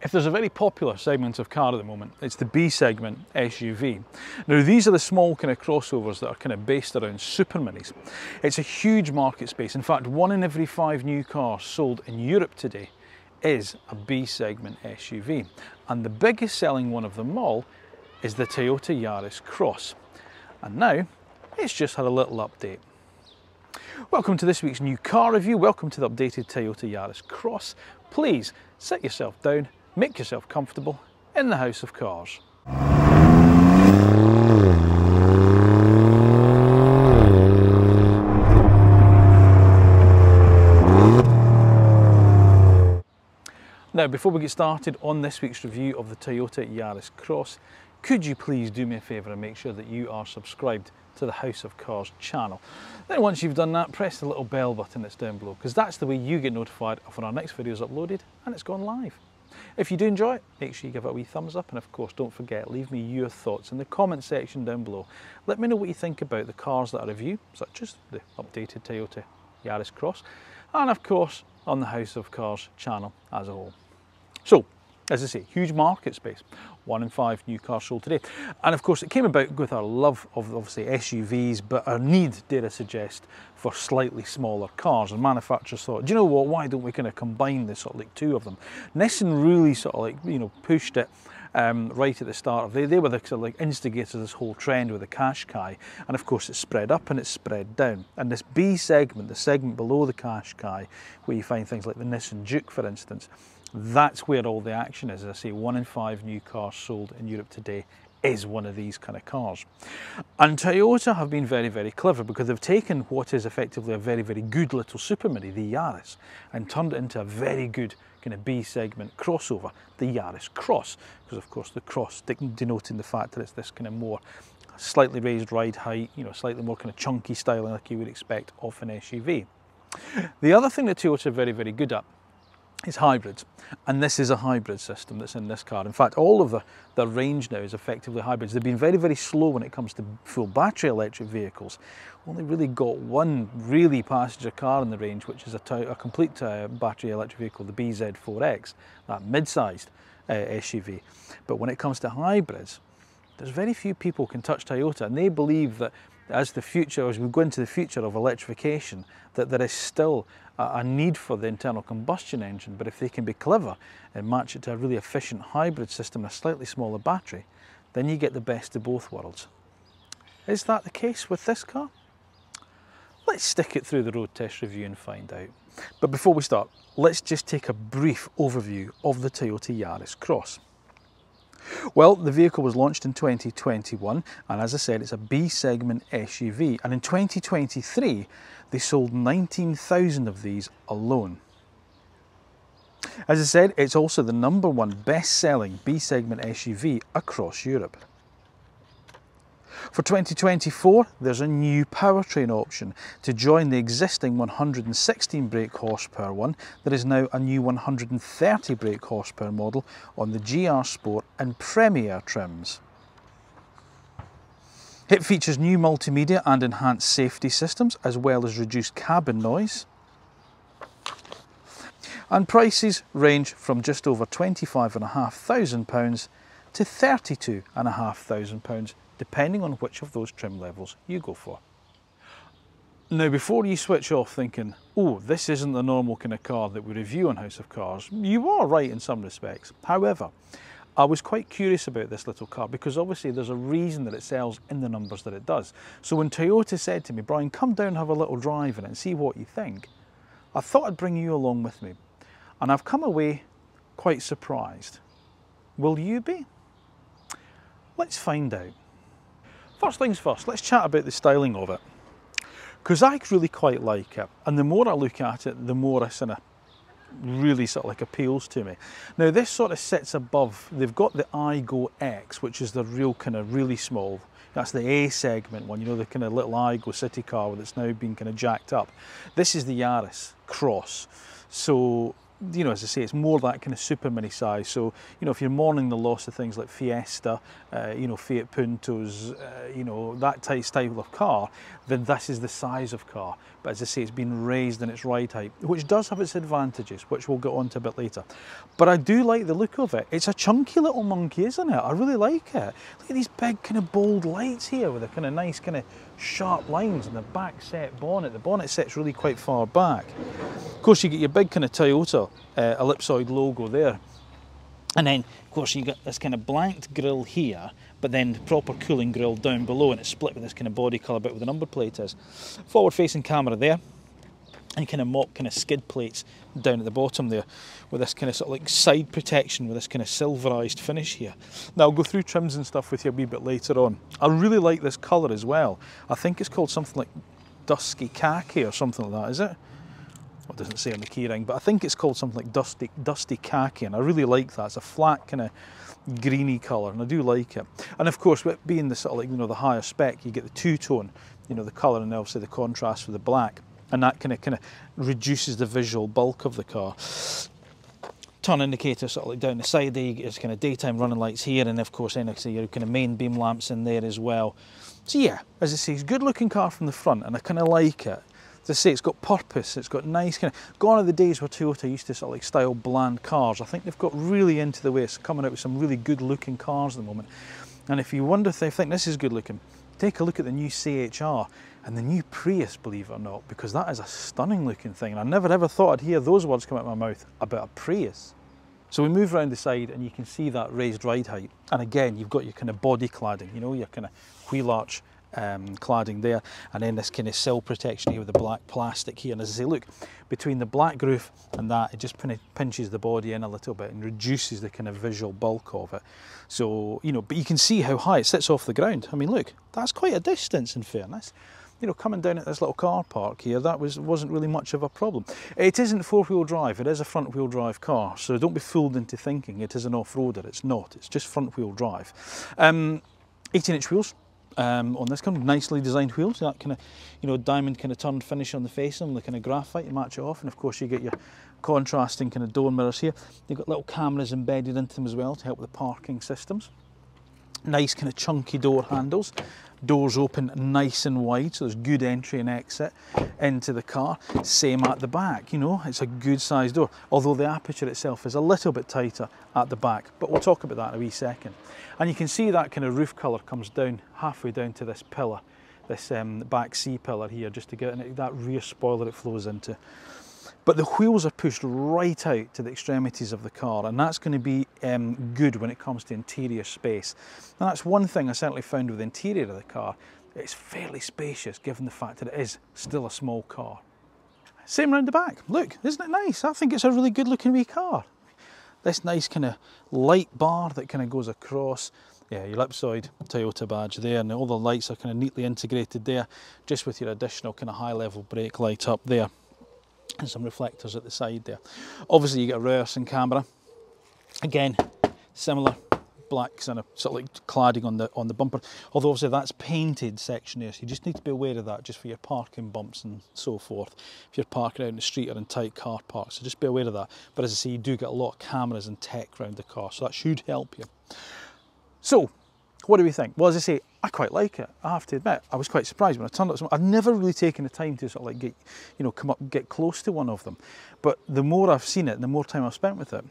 If there's a very popular segment of car at the moment, it's the B segment SUV. Now these are the small kind of crossovers that are kind of based around super minis. It's a huge market space. In fact, 1 in every 5 new cars sold in Europe today is a B segment SUV. And the biggest selling one of them all is the Toyota Yaris Cross. And now it's just had a little update. Welcome to this week's new car review. Welcome to the updated Toyota Yaris Cross. Please sit yourself down, make yourself comfortable in the house of cars. Now, before we get started on this week's review of the Toyota Yaris Cross, could you please do me a favour and make sure that you are subscribed to the House of Cars channel. Then once you've done that, press the little bell button that's down below, because that's the way you get notified of when our next video is uploaded and it's gone live. If you do enjoy it, make sure you give it a wee thumbs up, and of course don't forget, leave me your thoughts in the comment section down below. Let me know what you think about the cars that I review, such as the updated Toyota Yaris Cross, and of course on the House of Cars channel as a whole. So, as I say, huge market space. 1 in 5 new cars sold today. And of course it came about with our love of obviously SUVs, but our need, dare I suggest, for slightly smaller cars. And manufacturers thought, do you know what, why don't we kind of combine this sort of like 2 of them? Nissan really sort of like, you know, pushed it right at the start of, they were the sort of like instigators of this whole trend with the Qashqai, and of course it spread up and it spread down. And this B segment, the segment below the Qashqai, where you find things like the Nissan Juke for instance, that's where all the action is. As I say, 1 in 5 new cars sold in Europe today is one of these kind of cars. And Toyota have been very, very clever, because they've taken what is effectively a very, very good little super mini, the Yaris, and turned it into a very good kind of B segment crossover, the Yaris Cross, because of course the cross denoting the fact that it's this kind of more slightly raised ride height, you know, slightly more kind of chunky styling like you would expect of an SUV. The other thing that Toyota are very, very good at is hybrids, and this is a hybrid system that's in this car. In fact, all of the range now is effectively hybrids. They've been very, very slow when it comes to full battery electric vehicles. Only really got one really passenger car in the range, which is a complete battery electric vehicle, the BZ4X, that mid-sized SUV. But when it comes to hybrids, there's very few people can touch Toyota, and they believe that as we go into the future of electrification, that there is still a need for the internal combustion engine, but if they can be clever and match it to a really efficient hybrid system and a slightly smaller battery, then you get the best of both worlds. Is that the case with this car? Let's stick it through the road test review and find out. But before we start, let's just take a brief overview of the Toyota Yaris Cross. Well, the vehicle was launched in 2021, and as I said, it's a B segment SUV, and in 2023 they sold 19,000 of these alone. As I said, it's also the #1 best-selling B segment SUV across Europe. For 2024, there's a new powertrain option to join the existing 116 brake horsepower one. There is now a new 130 brake horsepower model on the GR Sport and Premier trims. It features new multimedia and enhanced safety systems, as well as reduced cabin noise. And prices range from just over £25,500 to £32,500, depending on which of those trim levels you go for. Now, before you switch off thinking, oh, this isn't the normal kind of car that we review on House of Cars, you are right in some respects. However, I was quite curious about this little car, because obviously there's a reason that it sells in the numbers that it does. So when Toyota said to me, Brian, come down and have a little drive in it and see what you think, I thought I'd bring you along with me. And I've come away quite surprised. Will you be? Let's find out. First things first, let's chat about the styling of it, because I really quite like it, and the more I look at it, the more it really sort of like appeals to me. Now this sort of sits above, they've got the iGo X, which is the real kind of really small, that's the A segment one, you know, the kind of little iGo city car that's now been kind of jacked up. This is the Yaris Cross, so you know, as I say, it's more that kind of super mini size. So, you know, if you're mourning the loss of things like Fiesta, you know, Fiat Puntos, you know, that style of car, then this is the size of car. But as I say, it's been raised in its ride height, which does have its advantages, which we'll get on to a bit later. But I do like the look of it. It's a chunky little monkey, isn't it? I really like it. Look at these big kind of bold lights here with a kind of nice kind of sharp lines in the back set bonnet. The bonnet set's really quite far back. Of course, you get your big kind of Toyota ellipsoid logo there. And then, of course, you got this kind of blanked grille here, but then the proper cooling grille down below, and it's split with this kind of body colour bit where the number plate is. Forward-facing camera there, and kind of mop kind of skid plates down at the bottom there, with this kind of sort of like side protection with this kind of silverised finish here. Now, I'll go through trims and stuff with you a wee bit later on. I really like this colour as well. I think it's called something like dusky khaki or something like that, is it? Well, it doesn't say on the keyring, but I think it's called something like dusty khaki, and I really like that. It's a flat kind of greeny colour, and I do like it. And of course, with being the sort of like, you know, the higher spec, you get the two-tone, you know, the colour and obviously the contrast with the black, and that kind of reduces the visual bulk of the car. Turn indicator sort of like down the side there, you get kind of daytime running lights here, and of course then I say your kind of main beam lamps in there as well. So yeah, as I say, it's a good looking car from the front, and I kind of like it. As I say, it's got purpose, it's got nice kind of, gone are the days where Toyota used to sort of like style bland cars. I think they've got really into the way, it's coming out with some really good looking cars at the moment. And if you wonder if they think this is good looking, take a look at the new CHR and the new Prius, believe it or not, because that is a stunning looking thing. And I never ever thought I'd hear those words come out of my mouth about a Prius. So we move around the side and you can see that raised ride height. And again, you've got your kind of body cladding, you know, your kind of wheel arch cladding there, and then this kind of sill protection here with the black plastic here. And as I say, look, between the black roof and that, it just kind of pinches the body in a little bit and reduces the kind of visual bulk of it. So, you know, but you can see how high it sits off the ground. I mean, look, that's quite a distance in fairness. You know, coming down at this little car park here, that wasn't really much of a problem. It isn't four-wheel drive, it is a front-wheel drive car, so don't be fooled into thinking it is an off-roader. It's not, it's just front-wheel drive. 18-inch wheels. On this kind of nicely designed wheels, that kind of, you know, diamond kind of turned finish on the face of them, the kind of graphite to match it off, and of course you get your contrasting kind of door mirrors here. You've got little cameras embedded into them as well to help with the parking systems. Nice kind of chunky door handles. Doors open nice and wide, so there's good entry and exit into the car. Same at the back, you know, it's a good sized door, although the aperture itself is a little bit tighter at the back, but we'll talk about that in a wee second. And you can see that kind of roof colour comes down halfway down to this pillar, this back C pillar here, just to get that rear spoiler it flows into. But the wheels are pushed right out to the extremities of the car, and that's going to be good when it comes to interior space. And that's one thing I certainly found with the interior of the car. It's fairly spacious given the fact that it is still a small car. Same round the back. Look, isn't it nice? I think it's a really good looking wee car. This nice kind of light bar that kind of goes across. Yeah, your ellipsoid Toyota badge there, and all the lights are kind of neatly integrated there, just with your additional kind of high level brake light up there. And some reflectors at the side there. Obviously you get a reversing camera. Again, similar black sort of like cladding on the bumper. Although obviously that's painted section there, so you just need to be aware of that just for your parking bumps and so forth. If you're parking out in the street or in tight car parks, so just be aware of that. But as I say, you do get a lot of cameras and tech around the car, so that should help you. So, what do we think? Well, as I say, I quite like it. I have to admit, I was quite surprised when I turned up. I've never really taken the time to sort of like get, you know, come up and get close to one of them. But the more I've seen it, the more time I've spent with it,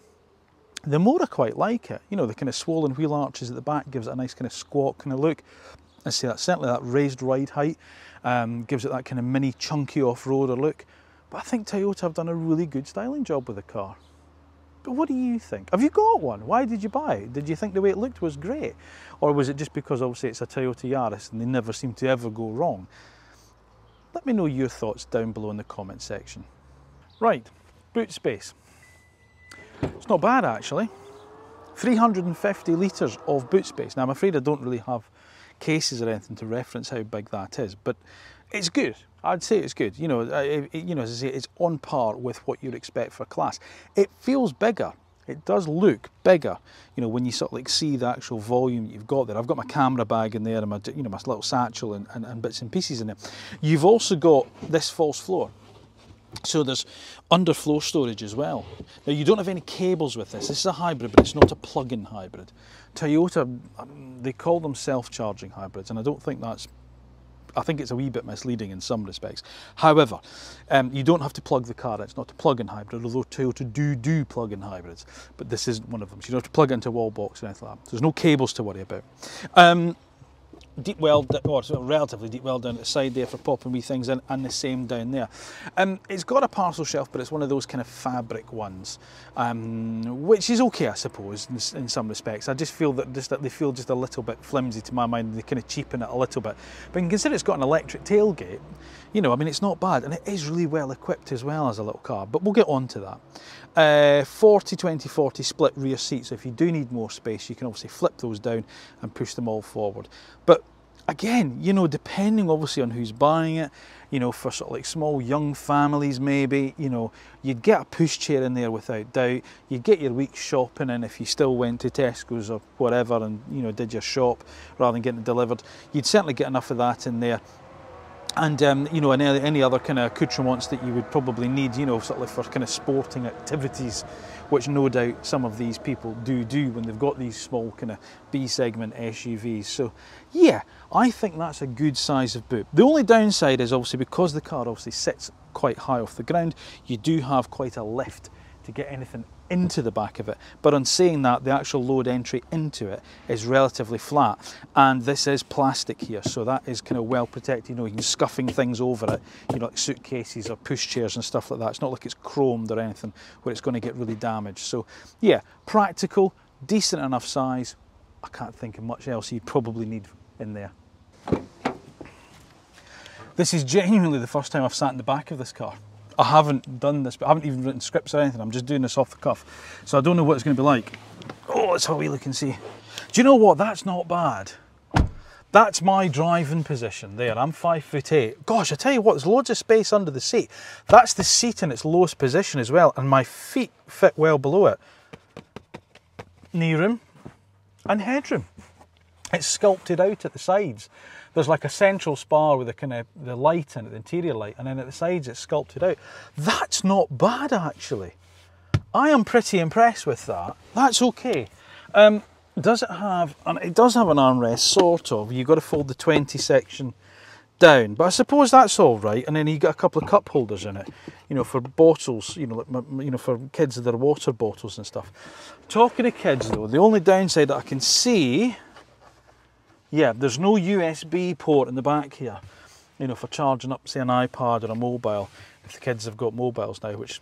the more I quite like it. You know, the kind of swollen wheel arches at the back gives it a nice kind of squat kind of look. I say that certainly that raised ride height gives it that kind of mini chunky off-roader look. But I think Toyota have done a really good styling job with the car. But what do you think? Have you got one? Why did you buy it? Did you think the way it looked was great? Or was it just because obviously it's a Toyota Yaris and they never seem to ever go wrong? Let me know your thoughts down below in the comment section. Right, boot space. It's not bad actually. 350 litres of boot space. Now I'm afraid I don't really have cases or anything to reference how big that is, but it's good. I'd say it's good. You know, as I say, it's on par with what you'd expect for a class. It feels bigger. It does look bigger, you know, when you sort of like see the actual volume you've got there. I've got my camera bag in there and my, you know, my little satchel and bits and pieces in there. You've also got this false floor. So there's underfloor storage as well. Now you don't have any cables with this. This is a hybrid, but it's not a plug-in hybrid. Toyota, they call them self-charging hybrids, and I don't think that's, I think it's a wee bit misleading in some respects. However, you don't have to plug the car in. It's not a plug-in hybrid, although Toyota do plug-in hybrids, but this isn't one of them. So you don't have to plug it into a wall box or anything like that. So there's no cables to worry about. Deep well, or relatively deep well down at the side there for popping wee things in, and the same down there. It's got a parcel shelf, but it's one of those kind of fabric ones, which is okay, I suppose, in some respects. I just feel that they feel just a little bit flimsy to my mind. They kind of cheapen it a little bit. But consider it's got an electric tailgate, you know, I mean, it's not bad, and it is really well equipped as well as a little car, but we'll get on to that. 40-20-40 split rear seats, so if you do need more space, you can obviously flip those down and push them all forward. But again, you know, depending obviously on who's buying it, you know, for sort of like small young families maybe, you know, you'd get a pushchair in there without doubt. You'd get your week's shopping in if you still went to Tesco's or whatever and, you know, did your shop rather than getting it delivered. You'd certainly get enough of that in there. And you know, and any other kind of accoutrements that you would probably need, you know, sort of like for kind of sporting activities, which no doubt some of these people do when they've got these small kind of B segment SUVs. So yeah, I think that's a good size of boot. The only downside is obviously because the car obviously sits quite high off the ground, you do have quite a lift to get anything into the back of it. But on saying that, the actual load entry into it is relatively flat, and this is plastic here, so that is kind of well protected. You know, you can scuffing things over it, you know, like suitcases or pushchairs and stuff like that. It's not like it's chromed or anything where it's going to get really damaged. So yeah, practical, decent enough size. I can't think of much else you'd probably need in there. This is genuinely the first time I've sat in the back of this car. I haven't done this, but I haven't even written scripts or anything. I'm just doing this off the cuff. So I don't know what it's going to be like. Oh, let's have a wee look and see. Do you know what? That's not bad. That's my driving position there. I'm 5'8". Gosh, I tell you what, there's loads of space under the seat. That's the seat in its lowest position as well, and my feet fit well below it. Knee room and headroom. It's sculpted out at the sides. There's like a central spar with a kind of the light in it, the interior light, and then at the sides it's sculpted out. That's not bad actually. I am pretty impressed with that. That's okay. Does it have? It does have an armrest, sort of. You've got to fold the 20 section down, but I suppose that's all right. And then you got a couple of cup holders in it, you know, for bottles, you know, like, you know, for kids with their water bottles and stuff. Talking to kids though, the only downside that I can see. Yeah, there's no USB port in the back here, you know, for charging up, say, an iPad or a mobile, if the kids have got mobiles now, which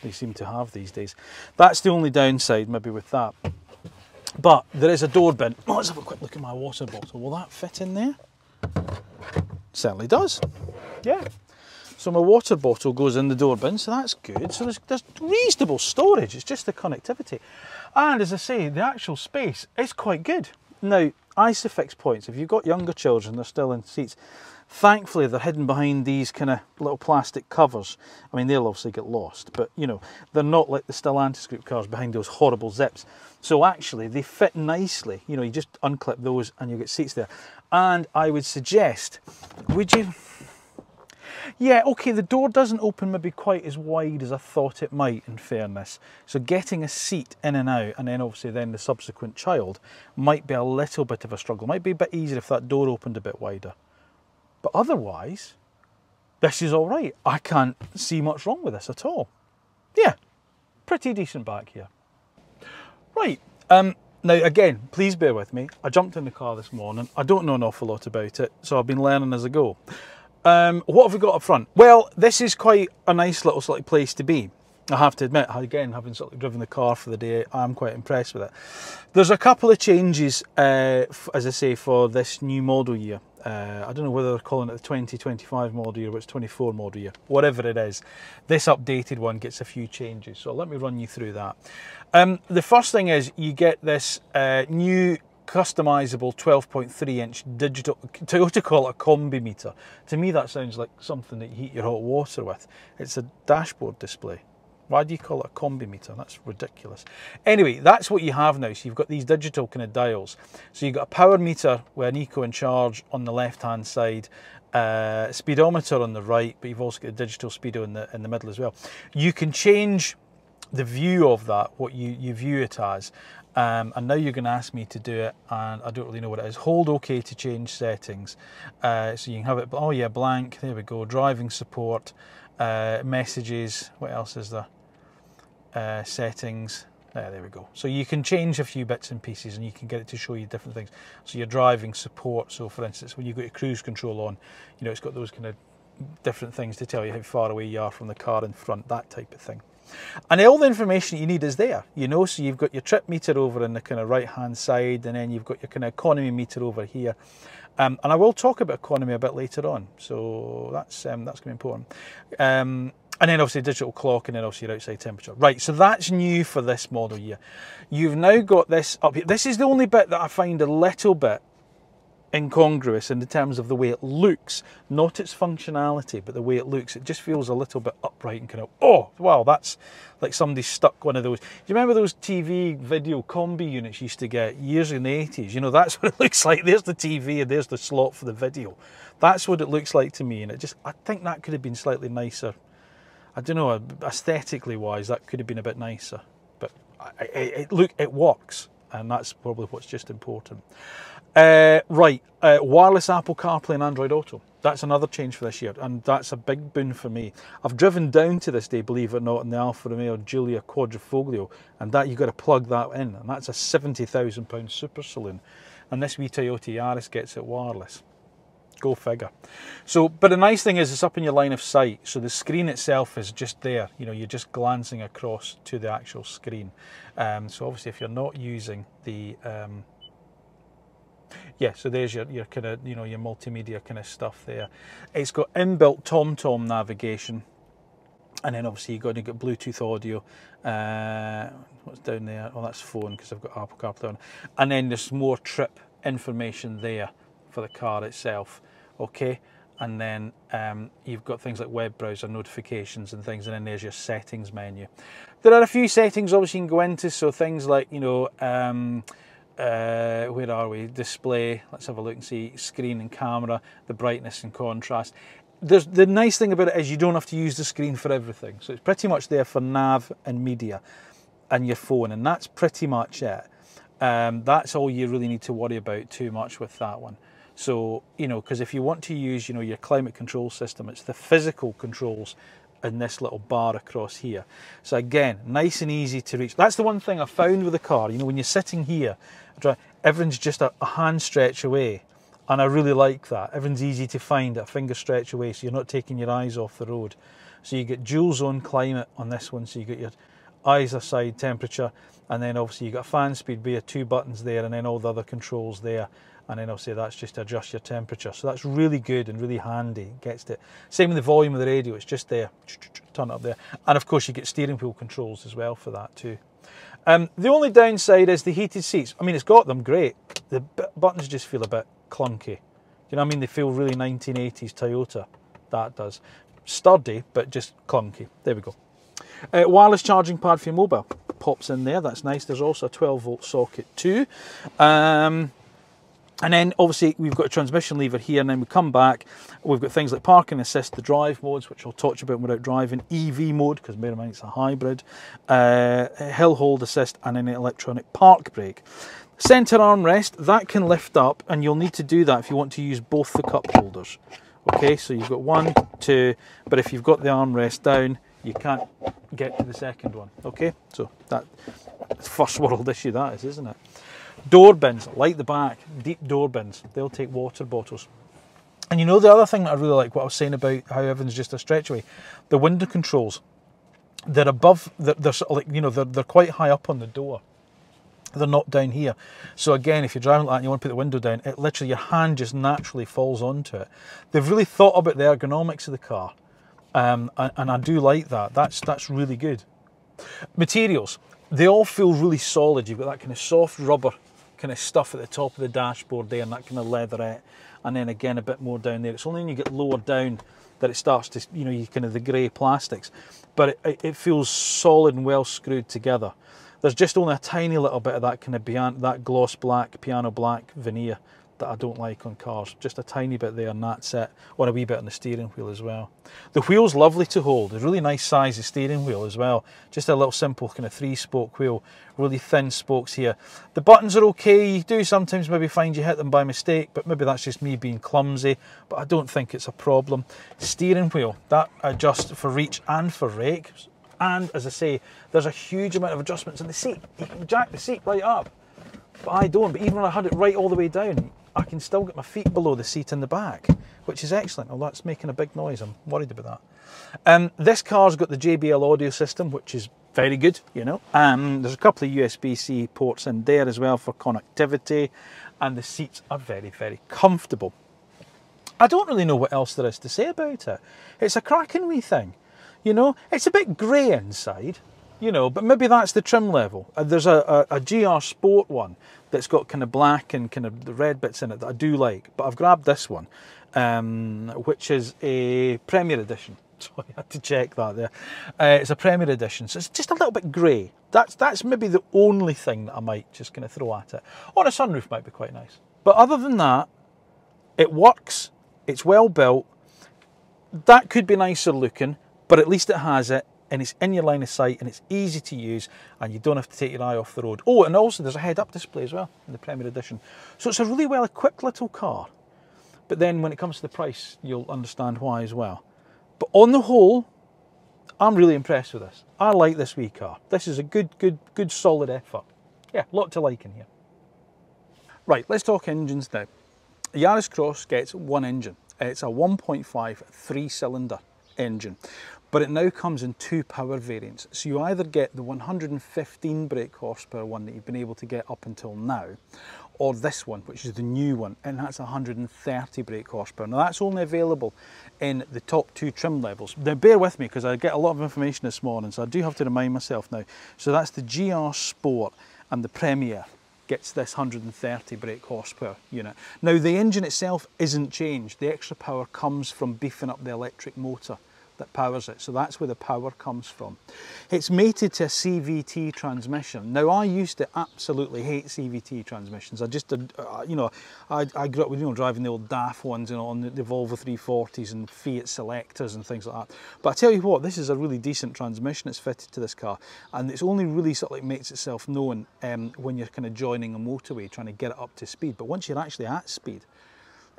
they seem to have these days. That's the only downside maybe with that. But there is a door bin. Oh, let's have a quick look at my water bottle. Will that fit in there? Certainly does. Yeah. So my water bottle goes in the door bin, so that's good. So there's reasonable storage, it's just the connectivity. And as I say, the actual space is quite good. Now, ISOFIX points, if you've got younger children, they're still in seats. Thankfully, they're hidden behind these kind of little plastic covers. I mean, they'll obviously get lost, but you know, they're not like the Stellantis group cars behind those horrible zips. So actually, they fit nicely. You know, you just unclip those and you get seats there. And I would suggest, would you? Yeah, okay, the door doesn't open maybe quite as wide as I thought it might, in fairness. So getting a seat in and out, and then obviously then the subsequent child, might be a little bit of a struggle. Might be a bit easier if that door opened a bit wider. But otherwise, this is all right. I can't see much wrong with this at all. Yeah, pretty decent back here. Right, now again, please bear with me. I jumped in the car this morning. I don't know an awful lot about it, so I've been learning as I go. What have we got up front? Well, this is quite a nice little sort of place to be. I have to admit, again, having sort of driven the car for the day, I'm quite impressed with it. There's a couple of changes, as I say, for this new model year. I don't know whether they're calling it the 2025 model year or it's 24 model year, whatever it is. This updated one gets a few changes, so let me run you through that. The first thing is you get this new customizable 12.3-inch digital, Toyota call it a combi meter. To me that sounds like something that you heat your hot water with. It's a dashboard display. Why do you call it a combi meter? That's ridiculous. Anyway, that's what you have now. So you've got these digital kind of dials. So you've got a power meter with an eco and charge on the left hand side, speedometer on the right, but you've also got a digital speedo in the middle as well. You can change the view of that, what you view it as. And now you're going to ask me to do it, and I don't really know what it is. Hold OK to change settings. So you can have it, oh yeah, blank, there we go. Driving support, messages, what else is there? Settings, there we go. So you can change a few bits and pieces, and you can get it to show you different things. So your driving support, so for instance, when you go to cruise control on, you know, it's got those kind of different things to tell you how far away you are from the car in front, that type of thing. And all the information you need is there, you know, so you've got your trip meter over in the kind of right hand side, and then you've got your kind of economy meter over here. And I will talk about economy a bit later on, so that's going to be important. And then obviously digital clock, and then obviously your outside temperature. Right, so that's new for this model year. You've now got this up here. This is the only bit that I find a little bit incongruous in terms of the way it looks, not its functionality, but the way it looks. It just feels a little bit upright and kind of, oh wow, that's like somebody stuck one of those. Do you remember those TV video combi units you used to get years in the 80s? You know, that's what it looks like. There's the TV and there's the slot for the video. That's what it looks like to me, and it just, I think that could have been slightly nicer. I don't know, aesthetically wise, that could have been a bit nicer, but it works, and that's probably what's just important. Wireless Apple CarPlay and Android Auto. That's another change for this year, and that's a big boon for me. I've driven down to this day, believe it or not, in the Alfa Romeo Giulia Quadrifoglio, and that you've got to plug that in, and that's a £70,000 super saloon. And this wee Toyota Yaris gets it wireless. Go figure. So, but the nice thing is it's up in your line of sight, so the screen itself is just there. You know, you're just glancing across to the actual screen. So obviously, if you're not using the yeah, so there's your kind of, you know, your multimedia kind of stuff there. It's got inbuilt TomTom navigation, and then obviously you've got to get Bluetooth audio. What's down there? Oh, that's phone, because I've got Apple CarPlay on. And then there's more trip information there for the car itself. Okay, and then you've got things like web browser notifications and things, and then there's your settings menu. There are a few settings obviously you can go into, so things like, you know, where are we? Display, let's have a look and see, screen and camera, the brightness and contrast. The nice thing about it is you don't have to use the screen for everything, so it's pretty much there for nav and media and your phone, and that's pretty much it. That's all you really need to worry about too much with that one. So, you know, because if you want to use, you know, your climate control system, it's the physical controls in this little bar across here. So again, nice and easy to reach. That's the one thing I found with the car, you know, when you're sitting here, everything's just a hand stretch away, and I really like that. Everything's easy to find, a finger stretch away, so you're not taking your eyes off the road. So you get dual zone climate on this one, so you get your eyes aside temperature, and then obviously you got fan speed via 2 buttons there, and then all the other controls there. And then obviously that's just to adjust your temperature. So that's really good and really handy. It gets it. Same with the volume of the radio, it's just there. Turn it up there. And of course you get steering wheel controls as well for that too. The only downside is the heated seats. I mean, it's got them, great. The buttons just feel a bit clunky. Do you know what I mean? They feel really 1980s Toyota. That does. Sturdy, but just clunky. There we go. Wireless charging pad for your mobile. Pops in there, that's nice. There's also a 12-volt socket too. And then obviously we've got a transmission lever here, and then we come back, we've got things like parking assist, the drive modes, which I'll talk about without driving, EV mode, because bear in mind it's a hybrid, hill hold assist, and then an electronic park brake. Centre armrest, that can lift up, and you'll need to do that if you want to use both the cup holders. Okay, so you've got 1, 2, but if you've got the armrest down, you can't get to the second one. Okay, so that's first world issue that is, isn't it? Door bins, like the back, deep door bins, they'll take water bottles. And you know the other thing that I really like, what I was saying about how everything's just a stretch away, the window controls, they're above, they're sort of like, you know, they're quite high up on the door. They're not down here. So again, if you're driving like that and you want to put the window down, it literally, your hand just naturally falls onto it. They've really thought about the ergonomics of the car, and I do like that. That's really good. Materials, they all feel really solid. You've got that kind of soft rubber kind of stuff at the top of the dashboard there, and that kind of leatherette, and then again a bit more down there. It's only when you get lower down that it starts to, you know, you kind of the grey plastics, but it feels solid and well screwed together. There's just only a tiny little bit of that kind of that gloss black, piano black veneer that I don't like on cars. Just a tiny bit there and that's it. Or a wee bit on the steering wheel as well. The wheel's lovely to hold. A really nice size of steering wheel as well. Just a little simple kind of 3-spoke wheel. Really thin spokes here. The buttons are okay. You do sometimes maybe find you hit them by mistake, but maybe that's just me being clumsy. But I don't think it's a problem. Steering wheel, that adjusts for reach and for rake. And as I say, there's a huge amount of adjustments in the seat. You can jack the seat right up. But I don't, but even when I had it right all the way down, I can still get my feet below the seat in the back, which is excellent. Oh, that's making a big noise, I'm worried about that. This car's got the JBL audio system, which is very good, you know. There's a couple of USB-C ports in there as well for connectivity, and the seats are very, very comfortable. I don't really know what else there is to say about it. It's a cracking wee thing, you know. It's a bit grey inside, you know, but maybe that's the trim level. There's a GR Sport one that's got kind of black and kind of the red bits in it that I do like, but I've grabbed this one, which is a Premier Edition. So I had to check that there. It's a Premier Edition, so it's just a little bit grey. That's maybe the only thing that I might just kind of throw at it. Or a sunroof might be quite nice. But other than that, it works, it's well built. That could be nicer looking, but at least it has it, and it's in your line of sight, and it's easy to use, and you don't have to take your eye off the road. Oh, and also there's a head-up display as well in the Premier Edition. So it's a really well-equipped little car. But then when it comes to the price, you'll understand why as well. But on the whole, I'm really impressed with this. I like this wee car. This is a good solid effort. Yeah, a lot to like in here. Right, let's talk engines now. The Yaris Cross gets one engine. It's a 1.5 3-cylinder engine, but it now comes in 2 power variants. So you either get the 115 brake horsepower one that you've been able to get up until now, or this one, which is the new one, and that's 130 brake horsepower. Now that's only available in the top 2 trim levels. Now bear with me, because I get a lot of information this morning, so I do have to remind myself now. So that's the GR Sport and the Premier gets this 130 brake horsepower unit. Now the engine itself isn't changed. The extra power comes from beefing up the electric motor that powers it, so that's where the power comes from. It's mated to a CVT transmission. Now I used to absolutely hate CVT transmissions. I just, you know, I grew up with, you know, driving the old DAF ones, you know, on the Volvo 340s and Fiat Selectors and things like that. But I tell you what, this is a really decent transmission that's fitted to this car, and it's only really sort of like makes itself known when you're kind of joining a motorway, trying to get it up to speed. But once you're actually at speed,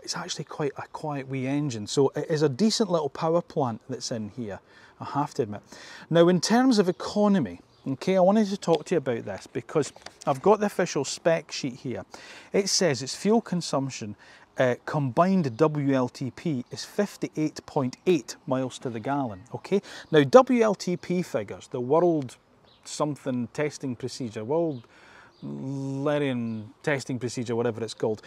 it's actually quite a quiet wee engine. So it is a decent little power plant that's in here, I have to admit. Now in terms of economy, okay, I wanted to talk to you about this because I've got the official spec sheet here. It says its fuel consumption combined WLTP is 58.8 miles to the gallon, okay? Now WLTP figures, the World Something Testing Procedure, World Larian Testing Procedure, whatever it's called,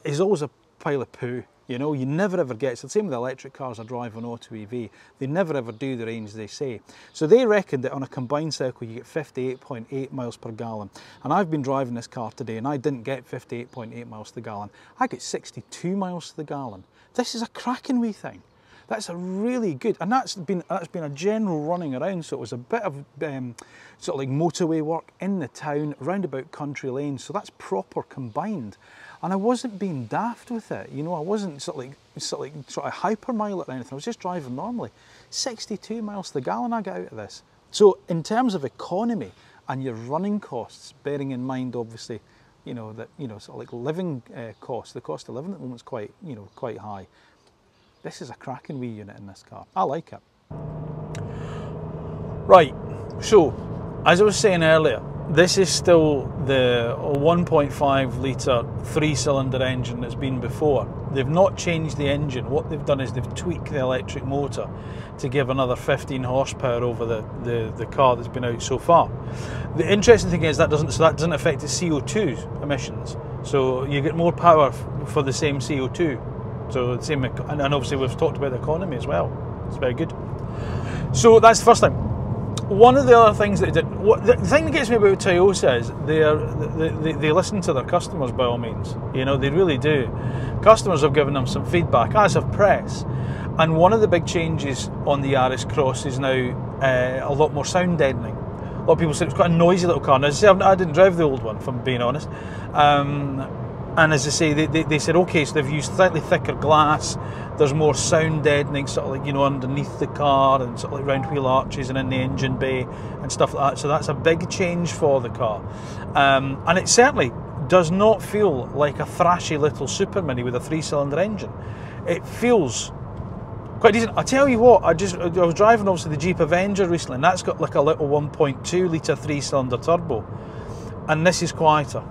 is always a pile of poo. You know, you never ever get, it's the same with the electric cars I drive on Auto EV, they never ever do the range they say. So they reckon that on a combined cycle you get 58.8 miles per gallon. And I've been driving this car today and I didn't get 58.8 miles to the gallon. I get 62 miles to the gallon. This is a cracking wee thing. That's a really good, and that's been a general running around, so it was a bit of sort of like motorway work in the town, roundabout country lanes, so that's proper combined. And I wasn't being daft with it, you know, I wasn't sort of hyper mile it or anything, I was just driving normally. 62 miles to the gallon I got out of this. So in terms of economy and your running costs, bearing in mind obviously, you know, that, you know, sort of like living costs, the cost of living at the moment is quite, you know, quite high. This is a cracking wee unit in this car. I like it. Right, so as I was saying earlier, this is still the 1.5 litre 3-cylinder engine that's been before. They've not changed the engine. What they've done is they've tweaked the electric motor to give another 15 horsepower over the car that's been out so far. The interesting thing is that doesn't affect the CO2 emissions. So you get more power for the same CO2. So the same, and obviously we've talked about the economy as well. It's very good. So that's the first thing. One of the other things that they did, the thing that gets me about Toyota is they listen to their customers by all means. You know, they really do. Customers have given them some feedback, as have press. And one of the big changes on the Yaris Cross is now a lot more sound deadening. A lot of people say it's quite a noisy little car. Now, I didn't drive the old one, if I'm being honest. And And as I say, they said, okay, so they've used slightly thicker glass, there's more sound deadening sort of like, you know, underneath the car, and sort of like round wheel arches and in the engine bay and stuff like that. So that's a big change for the car. And it certainly does not feel like a thrashy little Super Mini with a 3-cylinder engine. It feels quite decent. I tell you what, I was driving obviously the Jeep Avenger recently, and that's got like a little 1.2 litre 3-cylinder turbo, and this is quieter.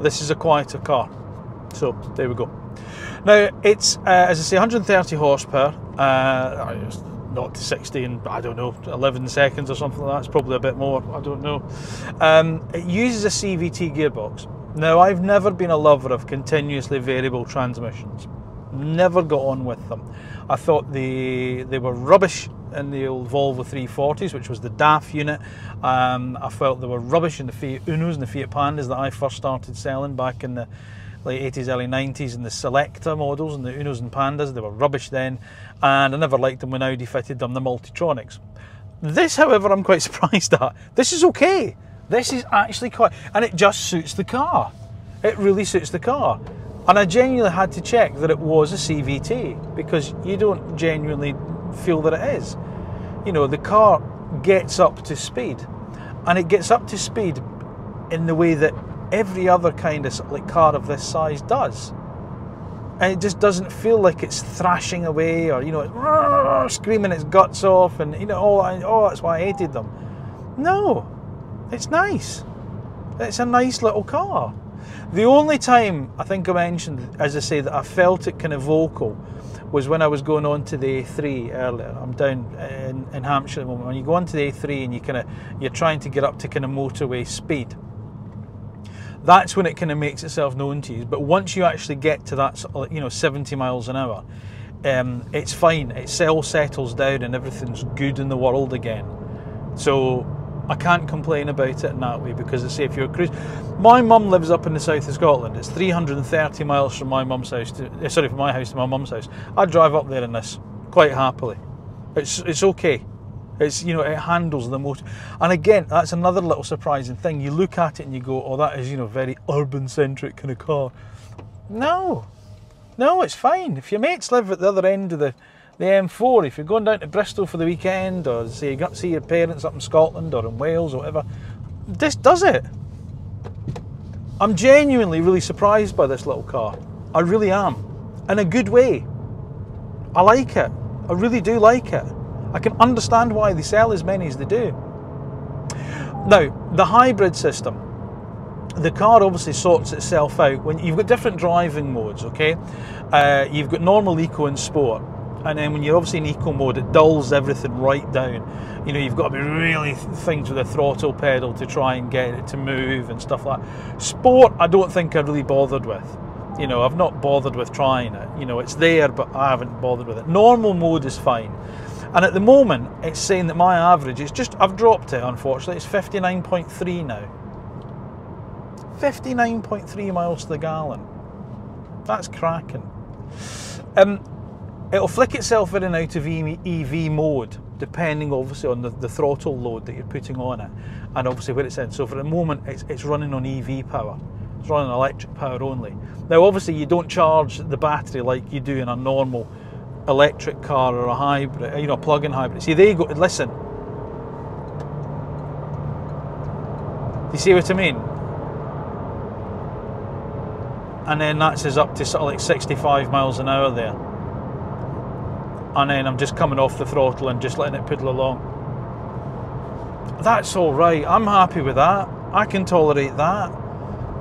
This is a quieter car. So there we go. Now it's as I say, 130 horsepower, 0 to 60 in, I don't know, 11 seconds or something like that. It's probably a bit more, I don't know. It uses a CVT gearbox. Now, I've never been a lover of continuously variable transmissions. Never got on with them. I thought they were rubbish in the old Volvo 340s, which was the DAF unit. I felt they were rubbish in the Fiat Unos and the Fiat Pandas that I first started selling back in the late 80s, early 90s, and the Selecta models and the Unos and Pandas. They were rubbish then, and I never liked them when Audi fitted them the Multitronics. This, however, I'm quite surprised at. This is okay. This is actually quite, and it just suits the car. It really suits the car. And I genuinely had to check that it was a CVT, because you don't genuinely feel that it is. You know, the car gets up to speed, and it gets up to speed in the way that every other kind of like car of this size does. And it just doesn't feel like it's thrashing away, or, you know, screaming its guts off, and, you know, oh, that's why I hated them. No, it's nice. It's a nice little car. The only time I think I mentioned, as I say, that I felt it kind of vocal was when I was going on to the A3 earlier. I'm down in Hampshire at the moment. When you go onto the A3 and you're trying to get up to kind of motorway speed, that's when it kind of makes itself known to you. But once you actually get to that, you know, 70 miles an hour, it's fine. It all settles down and everything's good in the world again. So I can't complain about it in that way, because I say, if you're cruising, my mum lives up in the south of Scotland. It's 330 miles from my mum's house to, sorry, from my house to my mum's house. I drive up there in this quite happily. It's okay. It's, you know, it handles the motor. And again, that's another little surprising thing. You look at it and you go, oh, that is, you know, very urban centric kind of car. No, it's fine. If your mates live at the other end of the M4, if you're going down to Bristol for the weekend, or say you got to see your parents up in Scotland or in Wales or whatever, this does it. I'm genuinely really surprised by this little car. I really am. In a good way. I like it. I really do like it. I can understand why they sell as many as they do. Now, the hybrid system, the car obviously sorts itself out when you've got different driving modes, okay? You've got normal, eco and sport. And then when you're obviously in eco mode, it dulls everything right down. You know, you've got to be really things with the throttle pedal to try and get it to move and stuff like that. Sport, I don't think I really bothered with. You know, I've not bothered with trying it. You know, it's there, but I haven't bothered with it. Normal mode is fine. And at the moment, it's saying that my average is just, I've dropped it, unfortunately, it's 59.3 now. 59.3 miles to the gallon. That's cracking. It'll flick itself in and out of EV mode, depending obviously on the throttle load that you're putting on it, and obviously where it's in. So for the moment, it's running on EV power. It's running electric power only. Now obviously you don't charge the battery like you do in a normal electric car or a hybrid, you know, plug-in hybrid. See, there you go. Listen. Do you see what I mean? And then that says up to sort of like 65 miles an hour there. And then I'm just coming off the throttle and just letting it pedal along. That's all right. I'm happy with that. I can tolerate that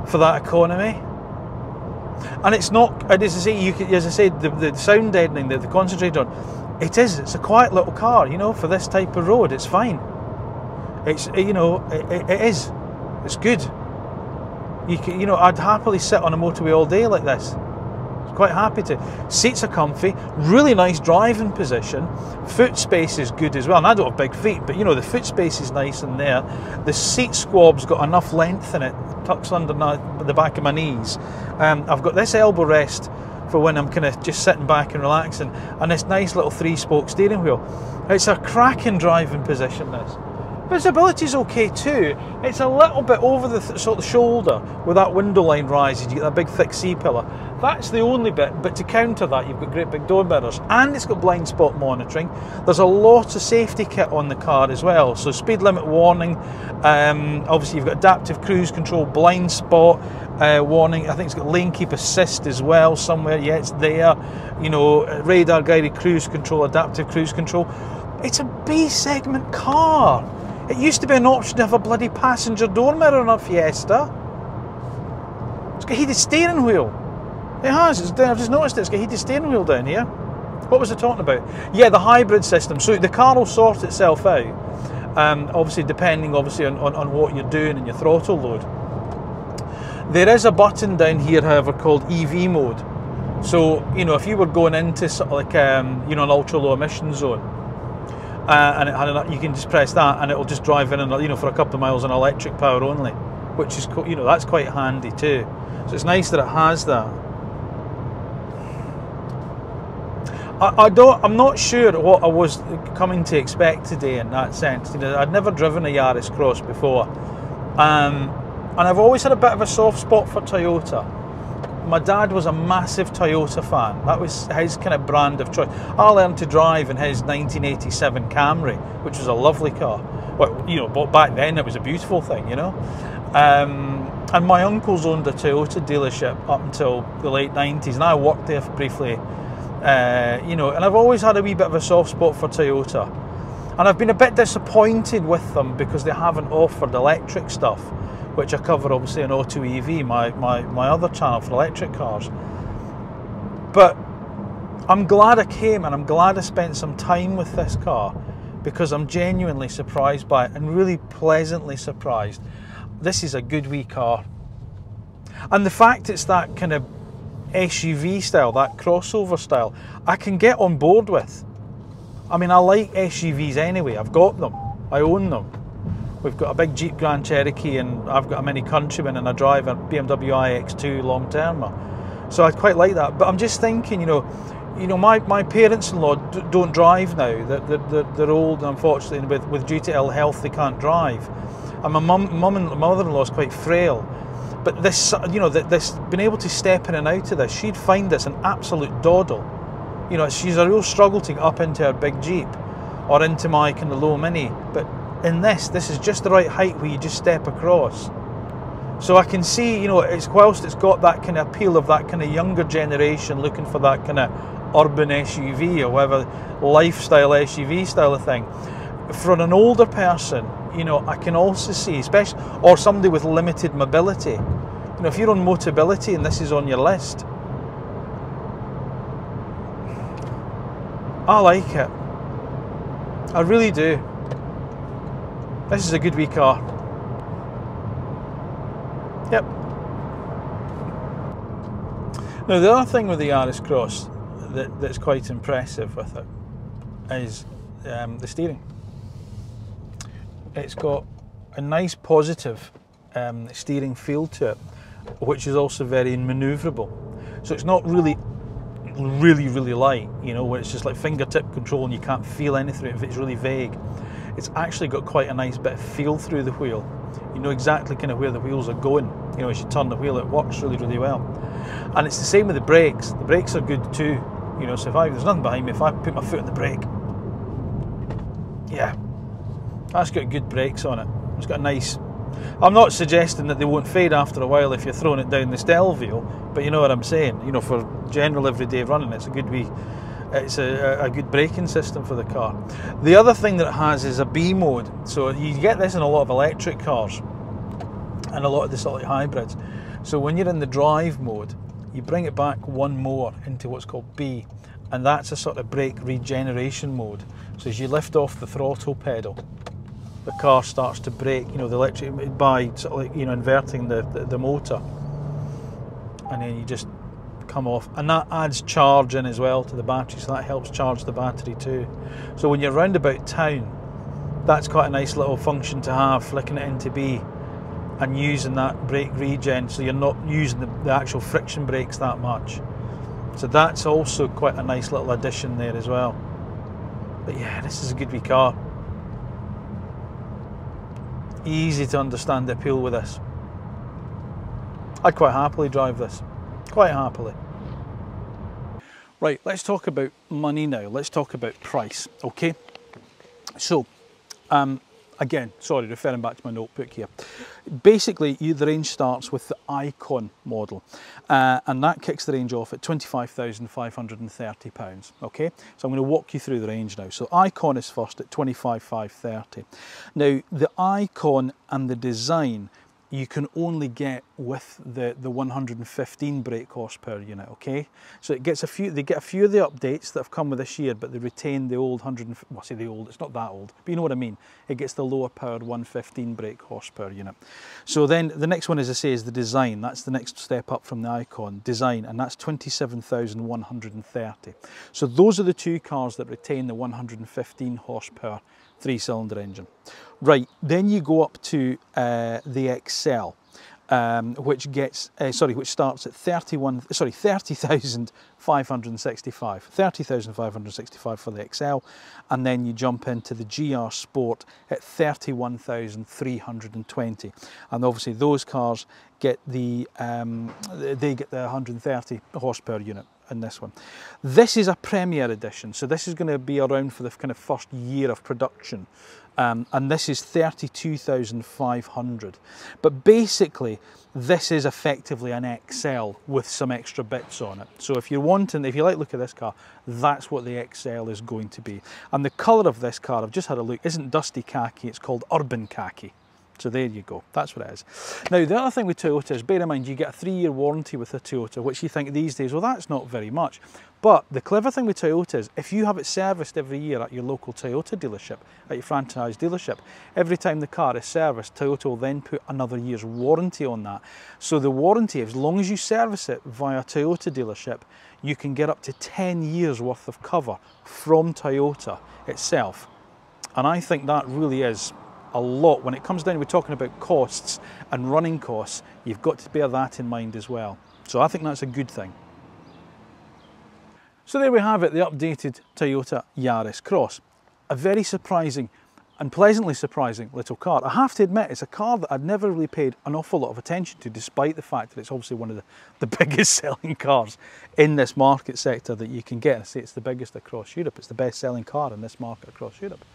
for that economy. And it's not, as I say, as I said, the sound deadening, the concentrator on, it's a quiet little car, you know, for this type of road. It's fine. It's, you know, it is. It's good. You know, I'd happily sit on a motorway all day like this. Quite happy to. Seats are comfy, really nice driving position, foot space is good as well, and I don't have big feet, but you know, the foot space is nice in there. The seat squab's got enough length in it, tucks under the back of my knees. I've got this elbow rest for when I'm kind of just sitting back and relaxing, and this nice little 3-spoke steering wheel. It's a cracking driving position, this. Visibility's okay too. It's a little bit over the sort of shoulder where that window line rises. You get that big thick C-pillar. That's the only bit, but to counter that, you've got great big door mirrors, and it's got blind spot monitoring. There's a lot of safety kit on the car as well. So speed limit warning, obviously you've got adaptive cruise control, blind spot warning. I think it's got lane keep assist as well somewhere. Yeah, it's there. You know, radar guided cruise control, adaptive cruise control. It's a B segment car. It used to be an option to have a bloody passenger door mirror on a Fiesta. It's got heated steering wheel. It has. I've just noticed it. It's got heated steering wheel down here. What was I talking about? Yeah, the hybrid system. So the car will sort itself out. Obviously, depending on what you're doing and your throttle load. There is a button down here, however, called EV mode. So you know, if you were going into sort of like you know, an ultra low emission zone. And it had you can just press that and it'll just drive in and, you know, for a couple of miles on electric power only, which is, you know, that's quite handy too. So it's nice that it has that. I'm not sure what I was coming to expect today in that sense. You know, I'd never driven a Yaris Cross before, and I've always had a bit of a soft spot for Toyota. My dad was a massive Toyota fan. That was his kind of brand of choice. I learned to drive in his 1987 Camry, which was a lovely car. Well, you know, but back then it was a beautiful thing, you know. And my uncles owned a Toyota dealership up until the late 90s, and I worked there briefly. You know, and I've always had a wee bit of a soft spot for Toyota. And I've been a bit disappointed with them because they haven't offered electric stuff, which I cover obviously on Auto EV, my other channel for electric cars. But I'm glad I came, and I'm glad I spent some time with this car, because I'm genuinely surprised by it, and really pleasantly surprised. This is a good wee car. And the fact it's that kind of SUV style, that crossover style, I can get on board with. I mean, I like SUVs anyway. I've got them. I own them. We've got a big Jeep Grand Cherokee, and I've got a Mini Countryman, and I drive a BMW iX2 long-termer. So I quite like that. But I'm just thinking, you know, my parents-in-law don't drive now. They're old, and unfortunately, with due to ill health, they can't drive. And my mother-in-law is quite frail. But this, you know, this being able to step in and out of this, she'd find this an absolute doddle. You know, she's a real struggle to get up into her big Jeep or into my kind of low Mini. But in this is just the right height where you just step across. So I can see, you know, whilst it's got that kind of appeal of that kind of younger generation looking for that kind of urban SUV or whatever, lifestyle SUV style of thing. For an older person, you know, I can also see, especially, or somebody with limited mobility, you know, if you're on Motability and this is on your list, I like it. I really do. This is a good wee car. Yep. Now the other thing with the Yaris Cross that's quite impressive with it is the steering. It's got a nice positive steering feel to it, which is also very manoeuvrable. So it's not really light, you know, where it's just like fingertip control and you can't feel anything if it's really vague. It's actually got quite a nice bit of feel through the wheel. You know exactly kind of where the wheels are going. You know, as you turn the wheel, it works really well. And it's the same with the brakes. The brakes are good too. You know, so there's nothing behind me, if I put my foot on the brake, yeah, that's got good brakes on it. It's got a nice, I'm not suggesting that they won't fade after a while if you're throwing it down the Stelvio, but you know what I'm saying. You know, for general everyday running, it's a good wee, it's a good braking system for the car. The other thing that it has is a B mode. So you get this in a lot of electric cars and a lot of the sort of hybrids. So when you're in the drive mode, you bring it back one more into what's called B, and that's a sort of brake regeneration mode. So as you lift off the throttle pedal, the car starts to brake, you know, the electric, by sort of like, you know, inverting the motor, and then you just come off, and that adds charge in as well to the battery, so that helps charge the battery too. So when you're round about town, that's quite a nice little function to have, flicking it into B and using that brake regen, so you're not using the actual friction brakes that much. So that's also quite a nice little addition there as well. But yeah, this is a good wee car. Easy to understand the appeal with this. I'd quite happily drive this, quite happily. Right, let's talk about money now. Let's talk about price, okay? So, again, sorry, referring back to my notebook here. Basically, the range starts with the Icon model, and that kicks the range off at £25,530, okay? So I'm going to walk you through the range now. So Icon is first at £25,530. Now, the Icon and the design you can only get with the 115 brake horsepower unit, okay? So it gets they get a few of the updates that have come with this year, but they retain the old well, I say the old, it's not that old, but you know what I mean. It gets the lower powered 115 brake horsepower unit. So then the next one, as I say, is the design. That's the next step up from the Icon design, and that's 27,130. So those are the two cars that retain the 115 horsepower 3-cylinder engine. Right, then you go up to the Excel, which starts at 30,565. 30,565 for the Excel, and then you jump into the GR Sport at 31,320. And obviously those cars get the 130 horsepower unit in this one. This is a Premier Edition, so this is going to be around for the kind of first year of production. And this is 32,500. But basically, this is effectively an XL with some extra bits on it. So if you like look at this car, that's what the XL is going to be. And the colour of this car, I've just had a look, isn't dusty khaki, it's called urban khaki. So there you go, that's what it is. Now the other thing with Toyota is, bear in mind, you get a 3-year warranty with a Toyota, which you think these days, well, that's not very much. But the clever thing with Toyota is, if you have it serviced every year at your local Toyota dealership, at your franchise dealership, every time the car is serviced, Toyota will then put another year's warranty on that. So the warranty, as long as you service it via Toyota dealership, you can get up to 10 years worth of cover from Toyota itself. And I think that really is a lot. When it comes down, we're talking about costs and running costs, you've got to bear that in mind as well. So I think that's a good thing. So there we have it, the updated Toyota Yaris Cross. A very surprising and pleasantly surprising little car. I have to admit, it's a car that I'd never really paid an awful lot of attention to, despite the fact that it's obviously one of the biggest selling cars in this market sector that you can get. I say it's the biggest across Europe. It's the best selling car in this market across Europe.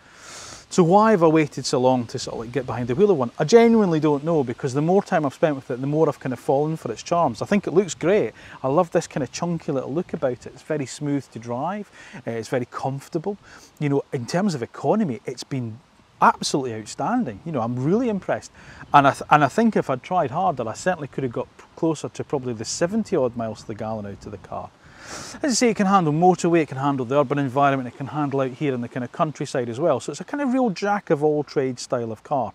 So why have I waited so long to sort of like get behind the wheel of one? I genuinely don't know, because the more time I've spent with it, the more I've kind of fallen for its charms. I think it looks great. I love this kind of chunky little look about it. It's very smooth to drive. It's very comfortable. You know, in terms of economy, it's been absolutely outstanding. You know, I'm really impressed. And I think if I'd tried harder, I certainly could have got closer to probably the 70 odd miles to the gallon out of the car. As I say, it can handle motorway, it can handle the urban environment, it can handle out here in the kind of countryside as well. So it's a kind of real jack of all trades style of car.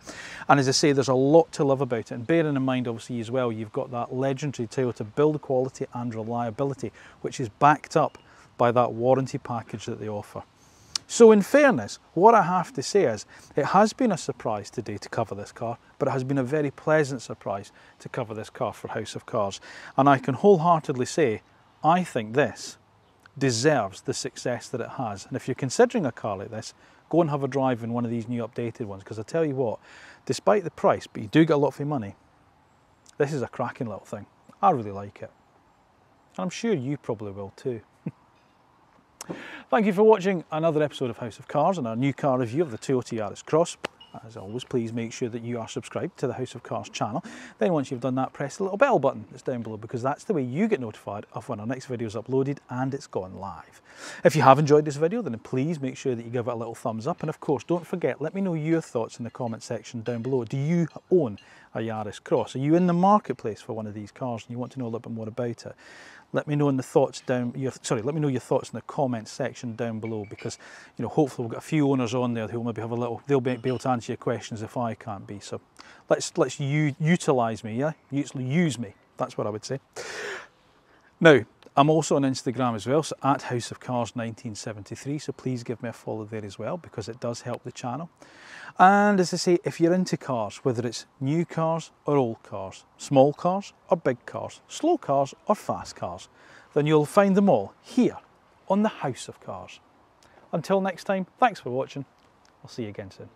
And as I say, there's a lot to love about it. And bearing in mind, obviously, as well, you've got that legendary Toyota build quality and reliability, which is backed up by that warranty package that they offer. So in fairness, what I have to say is, it has been a surprise today to cover this car, but it has been a very pleasant surprise to cover this car for House of Cars. And I can wholeheartedly say, I think this deserves the success that it has. And if you're considering a car like this, go and have a drive in one of these new updated ones, because I tell you what, despite the price, but you do get a lot for your money, this is a cracking little thing. I really like it. And I'm sure you probably will too. Thank you for watching another episode of House of Cars and our new car review of the Toyota Yaris Cross. As always, please make sure that you are subscribed to the House of Cars channel. Then once you've done that, press the little bell button that's down below, because that's the way you get notified of when our next video is uploaded and it's gone live. If you have enjoyed this video, then please make sure that you give it a little thumbs up. And of course, don't forget, let me know your thoughts in the comment section down below. Do you own a Yaris Cross? Are you in the marketplace for one of these cars and you want to know a little bit more about it? Let me know in the thoughts let me know your thoughts in the comment section down below, because you know, hopefully we've got a few owners on there who'll maybe have they'll be able to answer your questions if I can't be. So let's utilise me, yeah? Use me. That's what I would say. Now, I'm also on Instagram as well, so at House of Cars 1973, so please give me a follow there as well, because it does help the channel. And as I say, if you're into cars, whether it's new cars or old cars, small cars or big cars, slow cars or fast cars, then you'll find them all here on the House of Cars. Until next time, thanks for watching. I'll see you again soon.